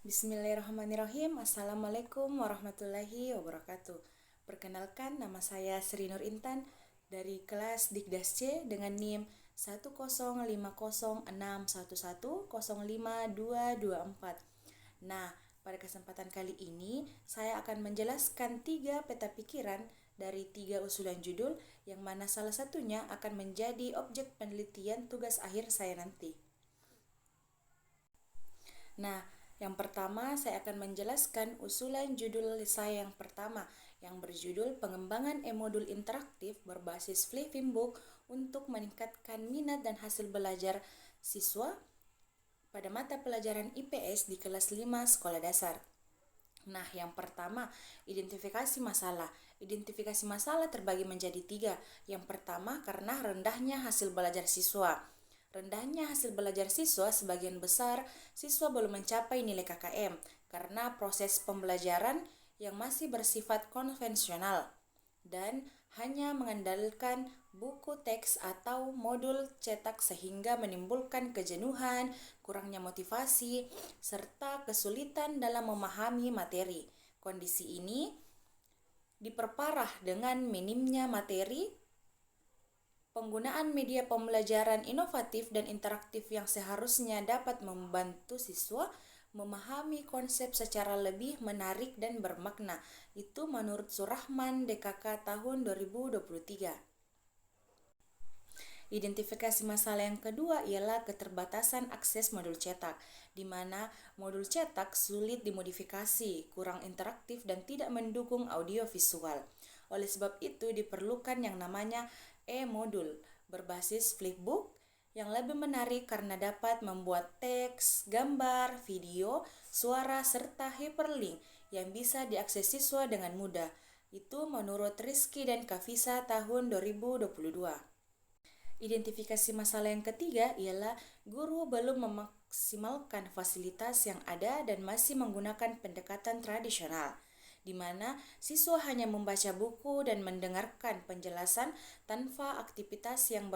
Bismillahirrahmanirrahim. Assalamualaikum warahmatullahi wabarakatuh. Perkenalkan, nama saya Sri Nur Intan dari kelas Dikdas C dengan NIM 1050611052224. Nah, pada kesempatan kali ini saya akan menjelaskan 3 peta pikiran dari 3 usulan judul yang mana salah satunya akan menjadi objek penelitian tugas akhir saya nanti. Nah, yang pertama saya akan menjelaskan usulan judul saya yang pertama yang berjudul Pengembangan e-modul interaktif berbasis Flipping Book untuk meningkatkan minat dan hasil belajar siswa pada mata pelajaran IPS di kelas 5 sekolah dasar. Nah, yang pertama, identifikasi masalah. Identifikasi masalah terbagi menjadi 3. Yang pertama, karena rendahnya hasil belajar siswa. Rendahnya hasil belajar siswa, sebagian besar siswa belum mencapai nilai KKM karena proses pembelajaran yang masih bersifat konvensional dan hanya mengandalkan buku teks atau modul cetak sehingga menimbulkan kejenuhan, kurangnya motivasi, serta kesulitan dalam memahami materi. Kondisi ini diperparah dengan minimnya materi, penggunaan media pembelajaran inovatif dan interaktif yang seharusnya dapat membantu siswa memahami konsep secara lebih menarik dan bermakna. Itu menurut Surahman DKK tahun 2023. Identifikasi masalah yang kedua ialah keterbatasan akses modul cetak, di mana modul cetak sulit dimodifikasi, kurang interaktif, dan tidak mendukung audio visual. Oleh sebab itu diperlukan yang namanya e-modul berbasis flipbook yang lebih menarik karena dapat membuat teks, gambar, video, suara, serta hyperlink yang bisa diakses siswa dengan mudah. Itu menurut Rizky dan Kavisa tahun 2022. Identifikasi masalah yang ketiga ialah guru belum memaksimalkan fasilitas yang ada dan masih menggunakan pendekatan tradisional, di mana siswa hanya membaca buku dan mendengarkan penjelasan tanpa aktivitas yang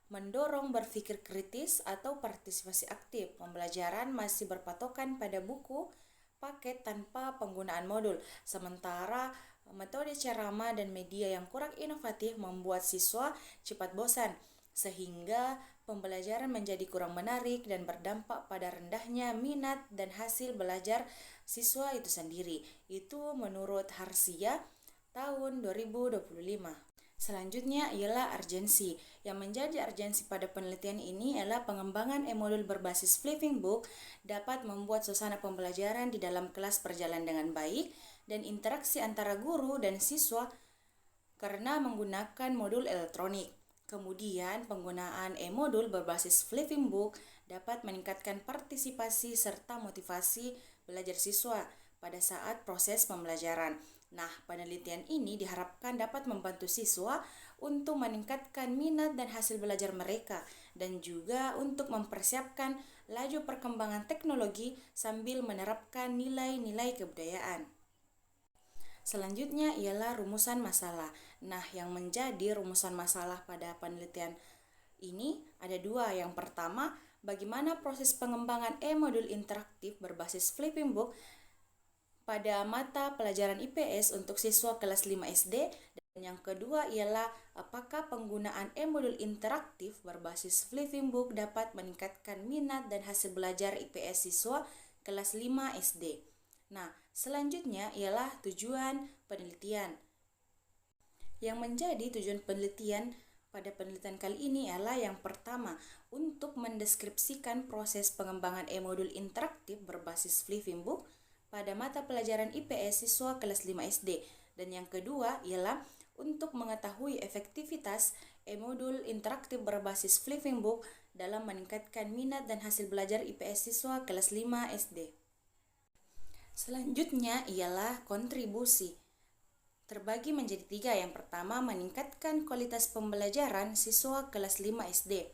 mendorong berpikir kritis atau partisipasi aktif. Pembelajaran masih berpatokan pada buku paket tanpa penggunaan modul, sementara metode ceramah dan media yang kurang inovatif membuat siswa cepat bosan, sehingga pembelajaran menjadi kurang menarik dan berdampak pada rendahnya minat dan hasil belajar siswa itu sendiri. Itu menurut Harsia tahun 2025. Selanjutnya ialah urgensi. Yang menjadi urgensi pada penelitian ini ialah pengembangan e-modul berbasis Flipping Book dapat membuat suasana pembelajaran di dalam kelas berjalan dengan baik dan interaksi antara guru dan siswa karena menggunakan modul elektronik. Kemudian, penggunaan e-modul berbasis Flipping Book dapat meningkatkan partisipasi serta motivasi belajar siswa pada saat proses pembelajaran. Nah, penelitian ini diharapkan dapat membantu siswa untuk meningkatkan minat dan hasil belajar mereka dan juga untuk mempersiapkan laju perkembangan teknologi sambil menerapkan nilai-nilai kebudayaan. Selanjutnya ialah rumusan masalah. Nah, yang menjadi rumusan masalah pada penelitian ini ada 2. Yang pertama, bagaimana proses pengembangan e-modul interaktif berbasis Flipping Book pada mata pelajaran IPS untuk siswa kelas 5 SD. Dan yang kedua ialah apakah penggunaan e-modul interaktif berbasis Flipping Book dapat meningkatkan minat dan hasil belajar IPS siswa kelas 5 SD. Nah, selanjutnya ialah tujuan penelitian. Yang menjadi tujuan penelitian pada penelitian kali ini ialah yang pertama, untuk mendeskripsikan proses pengembangan e-modul interaktif berbasis Flipping Book pada mata pelajaran IPS siswa kelas 5 SD. Dan yang kedua ialah untuk mengetahui efektivitas e-modul interaktif berbasis Flipping Book dalam meningkatkan minat dan hasil belajar IPS siswa kelas 5 SD. Selanjutnya ialah kontribusi. Terbagi menjadi 3. Yang pertama, meningkatkan kualitas pembelajaran siswa kelas 5 SD.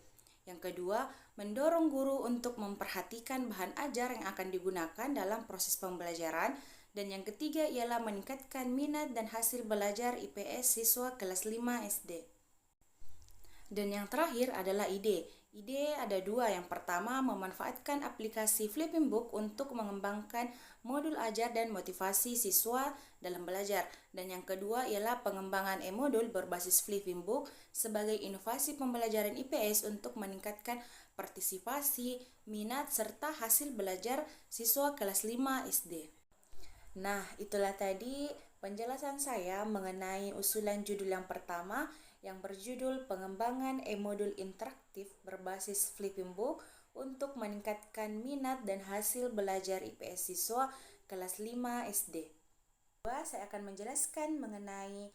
Yang kedua, mendorong guru untuk memperhatikan bahan ajar yang akan digunakan dalam proses pembelajaran. Dan yang ketiga ialah meningkatkan minat dan hasil belajar IPS siswa kelas 5 SD. Dan yang terakhir adalah ide. Ide ada dua. Yang pertama, memanfaatkan aplikasi Flipping Book untuk mengembangkan modul ajar dan motivasi siswa dalam belajar. Dan yang kedua ialah pengembangan e-modul berbasis Flipping Book sebagai inovasi pembelajaran IPS untuk meningkatkan partisipasi, minat, serta hasil belajar siswa kelas 5 SD. Nah, itulah tadi penjelasan saya mengenai usulan judul yang pertama yang berjudul Pengembangan e-modul interaktif berbasis Flipping Book untuk meningkatkan minat dan hasil belajar IPS siswa kelas 5 SD. Saya akan menjelaskan mengenai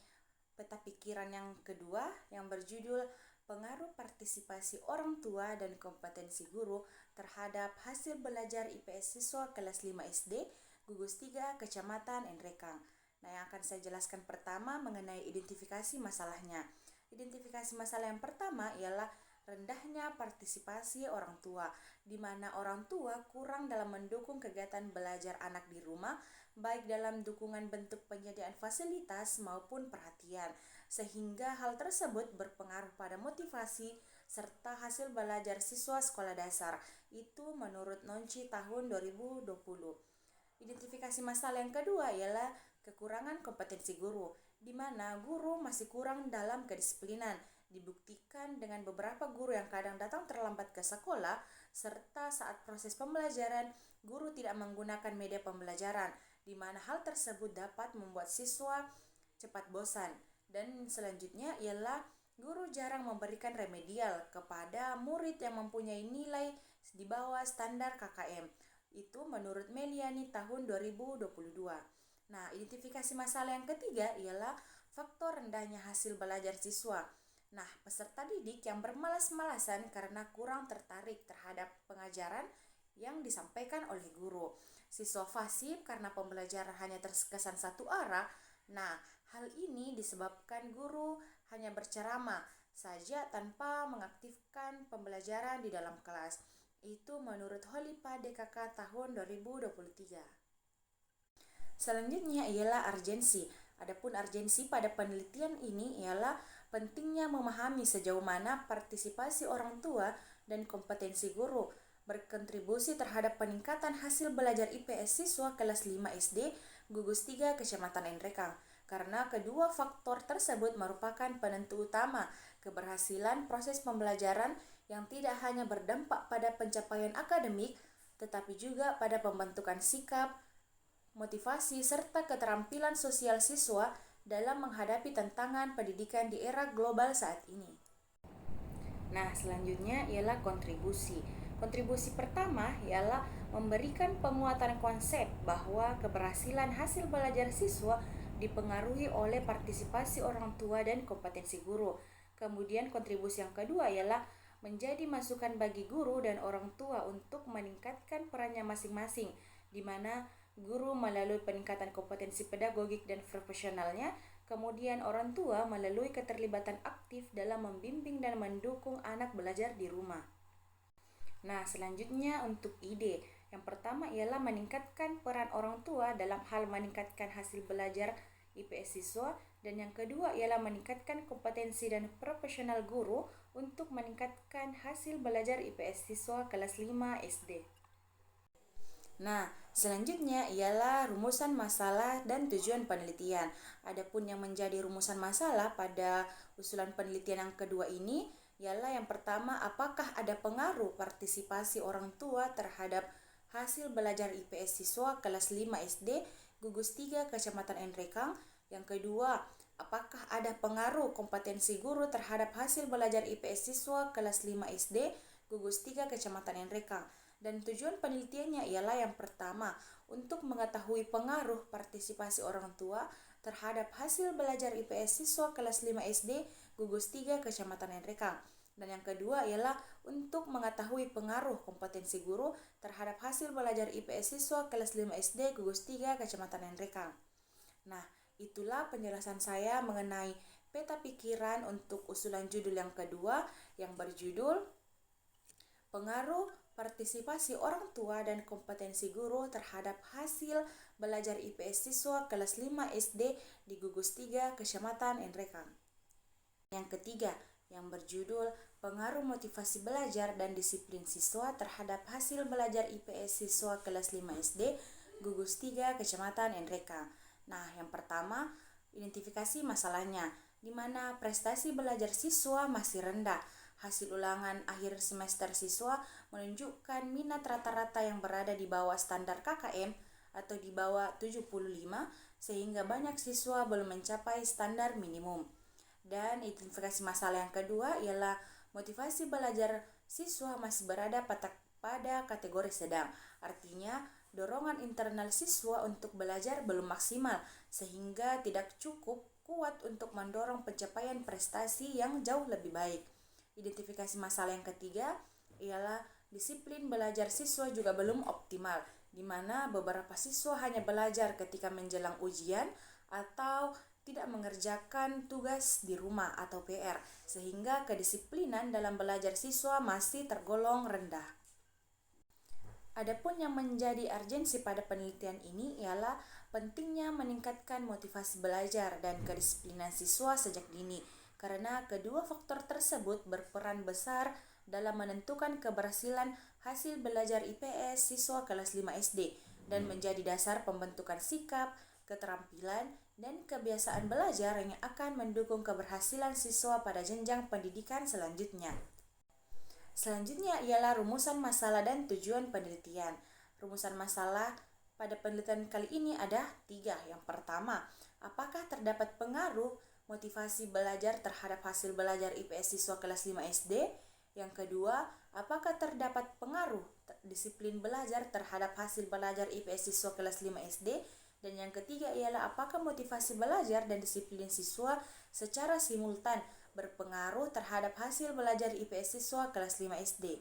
peta pikiran yang kedua yang berjudul Pengaruh Partisipasi Orang Tua dan Kompetensi Guru terhadap hasil belajar IPS siswa kelas 5 SD, gugus 3, Kecamatan Enrekang. Nah, yang akan saya jelaskan pertama mengenai identifikasi masalahnya. Identifikasi masalah yang pertama ialah rendahnya partisipasi orang tua, di mana orang tua kurang dalam mendukung kegiatan belajar anak di rumah, baik dalam dukungan bentuk penyediaan fasilitas maupun perhatian, sehingga hal tersebut berpengaruh pada motivasi serta hasil belajar siswa sekolah dasar. Itu menurut Nonci tahun 2020. Identifikasi masalah yang kedua ialah kekurangan kompetensi guru, di mana guru masih kurang dalam kedisiplinan, dibuktikan dengan beberapa guru yang kadang datang terlambat ke sekolah, serta saat proses pembelajaran, guru tidak menggunakan media pembelajaran, di mana hal tersebut dapat membuat siswa cepat bosan. Dan selanjutnya ialah guru jarang memberikan remedial kepada murid yang mempunyai nilai di bawah standar KKM. Itu menurut Meliani tahun 2022. Nah, identifikasi masalah yang ketiga ialah faktor rendahnya hasil belajar siswa. Nah, peserta didik yang bermalas-malasan karena kurang tertarik terhadap pengajaran yang disampaikan oleh guru. Siswa fasih karena pembelajaran hanya terkesan satu arah. Nah, hal ini disebabkan guru hanya berceramah saja tanpa mengaktifkan pembelajaran di dalam kelas. Itu menurut Holipa DKK tahun 2023. Selanjutnya ialah urgensi. Adapun urgensi pada penelitian ini ialah pentingnya memahami sejauh mana partisipasi orang tua dan kompetensi guru berkontribusi terhadap peningkatan hasil belajar IPS siswa kelas 5 SD gugus 3 Kecamatan Enrekang. Karena kedua faktor tersebut merupakan penentu utama keberhasilan proses pembelajaran yang tidak hanya berdampak pada pencapaian akademik, tetapi juga pada pembentukan sikap, motivasi, serta keterampilan sosial siswa dalam menghadapi tantangan pendidikan di era global saat ini. Nah, selanjutnya ialah kontribusi. Kontribusi pertama ialah memberikan penguatan konsep bahwa keberhasilan hasil belajar siswa dipengaruhi oleh partisipasi orang tua dan kompetensi guru. Kemudian kontribusi yang kedua ialah menjadi masukan bagi guru dan orang tua untuk meningkatkan perannya masing-masing, di mana guru melalui peningkatan kompetensi pedagogik dan profesionalnya, kemudian orang tua melalui keterlibatan aktif dalam membimbing dan mendukung anak belajar di rumah. Nah, selanjutnya untuk ide. Yang pertama ialah meningkatkan peran orang tua dalam hal meningkatkan hasil belajar IPS siswa, dan yang kedua ialah meningkatkan kompetensi dan profesional guru untuk meningkatkan hasil belajar IPS siswa kelas 5 SD. Nah, selanjutnya ialah rumusan masalah dan tujuan penelitian. Adapun yang menjadi rumusan masalah pada usulan penelitian yang kedua ini ialah yang pertama, apakah ada pengaruh partisipasi orang tua terhadap hasil belajar IPS siswa kelas 5 SD gugus 3 Kecamatan Enrekang. Yang kedua, apakah ada pengaruh kompetensi guru terhadap hasil belajar IPS siswa kelas 5 SD gugus 3 Kecamatan Enrekang. Dan tujuan penelitiannya ialah yang pertama, untuk mengetahui pengaruh partisipasi orang tua terhadap hasil belajar IPS siswa kelas 5 SD gugus 3 Kecamatan Enrekang. Dan yang kedua ialah untuk mengetahui pengaruh kompetensi guru terhadap hasil belajar IPS siswa kelas 5 SD gugus 3 Kecamatan Enrekang. Nah, itulah penjelasan saya mengenai peta pikiran untuk usulan judul yang kedua yang berjudul Pengaruh Partisipasi Orang Tua dan Kompetensi Guru terhadap Hasil Belajar IPS Siswa kelas 5 SD di gugus 3 Kecamatan Enrekang. Yang ketiga, yang berjudul Pengaruh Motivasi Belajar dan Disiplin Siswa Terhadap Hasil Belajar IPS Siswa Kelas 5 SD Gugus 3 Kecamatan Nreka. Nah, yang pertama, identifikasi masalahnya, di mana prestasi belajar siswa masih rendah. Hasil ulangan akhir semester siswa menunjukkan minat rata-rata yang berada di bawah standar KKM atau di bawah 75, sehingga banyak siswa belum mencapai standar minimum. Dan identifikasi masalah yang kedua ialah motivasi belajar siswa masih berada pada kategori sedang. Artinya, dorongan internal siswa untuk belajar belum maksimal, sehingga tidak cukup kuat untuk mendorong pencapaian prestasi yang jauh lebih baik. Identifikasi masalah yang ketiga ialah disiplin belajar siswa juga belum optimal, di mana beberapa siswa hanya belajar ketika menjelang ujian atau tidak mengerjakan tugas di rumah atau PR, sehingga kedisiplinan dalam belajar siswa masih tergolong rendah. Adapun yang menjadi urgensi pada penelitian ini ialah pentingnya meningkatkan motivasi belajar dan kedisiplinan siswa sejak dini, karena kedua faktor tersebut berperan besar dalam menentukan keberhasilan hasil belajar IPS siswa kelas 5 SD dan menjadi dasar pembentukan sikap, keterampilan, dan kebiasaan belajar yang akan mendukung keberhasilan siswa pada jenjang pendidikan selanjutnya. Selanjutnya ialah rumusan masalah dan tujuan penelitian. Rumusan masalah pada penelitian kali ini ada 3. Yang pertama, apakah terdapat pengaruh motivasi belajar terhadap hasil belajar IPS siswa kelas 5 SD? Yang kedua, apakah terdapat pengaruh disiplin belajar terhadap hasil belajar IPS siswa kelas 5 SD? Dan yang ketiga ialah apakah motivasi belajar dan disiplin siswa secara simultan berpengaruh terhadap hasil belajar IPS siswa kelas 5 SD.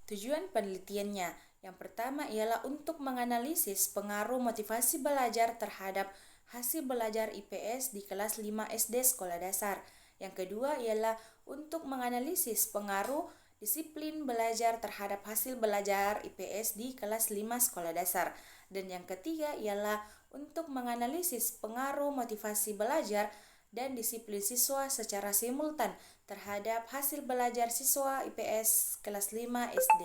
Tujuan penelitiannya, yang pertama ialah untuk menganalisis pengaruh motivasi belajar terhadap hasil belajar IPS di kelas 5 SD sekolah dasar. Yang kedua ialah untuk menganalisis pengaruh disiplin belajar terhadap hasil belajar IPS di kelas 5 sekolah dasar. Dan yang ketiga ialah untuk menganalisis pengaruh motivasi belajar dan disiplin siswa secara simultan terhadap hasil belajar siswa IPS kelas 5 SD.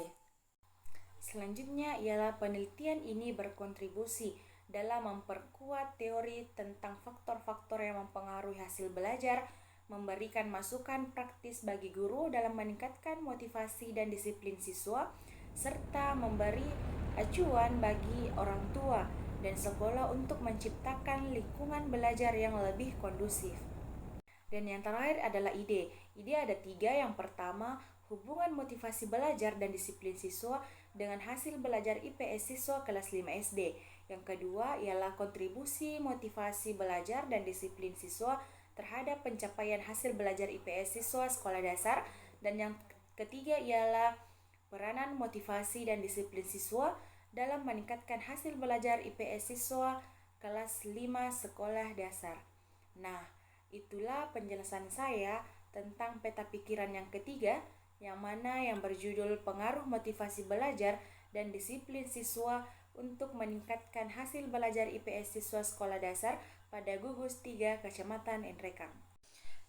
Selanjutnya ialah penelitian ini berkontribusi dalam memperkuat teori tentang faktor-faktor yang mempengaruhi hasil belajar, memberikan masukan praktis bagi guru dalam meningkatkan motivasi dan disiplin siswa, serta memberi acuan bagi orang tua dan sekolah untuk menciptakan lingkungan belajar yang lebih kondusif. Dan yang terakhir adalah ide. Ide ada 3. Yang pertama, hubungan motivasi belajar dan disiplin siswa dengan hasil belajar IPS siswa kelas 5 SD. Yang kedua ialah kontribusi motivasi belajar dan disiplin siswa terhadap pencapaian hasil belajar IPS siswa sekolah dasar. Dan yang ketiga ialah peranan motivasi dan disiplin siswa dalam meningkatkan hasil belajar IPS siswa kelas 5 sekolah dasar. Nah, itulah penjelasan saya tentang peta pikiran yang ketiga, yang mana yang berjudul pengaruh motivasi belajar dan disiplin siswa untuk meningkatkan hasil belajar IPS siswa sekolah dasar pada Gugus 3 Kecamatan Nreka.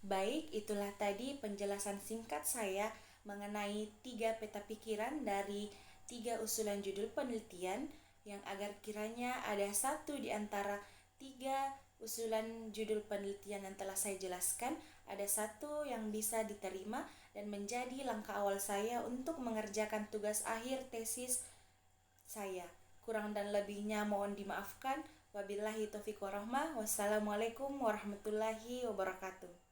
Baik, itulah tadi penjelasan singkat saya mengenai 3 peta pikiran dari 3 usulan judul penelitian, yang agar kiranya ada satu di antara 3 usulan judul penelitian yang telah saya jelaskan, ada satu yang bisa diterima dan menjadi langkah awal saya untuk mengerjakan tugas akhir tesis saya. Kurang dan lebihnya mohon dimaafkan. Wabillahi taufiq warahmah. Wassalamualaikum warahmatullahi wabarakatuh.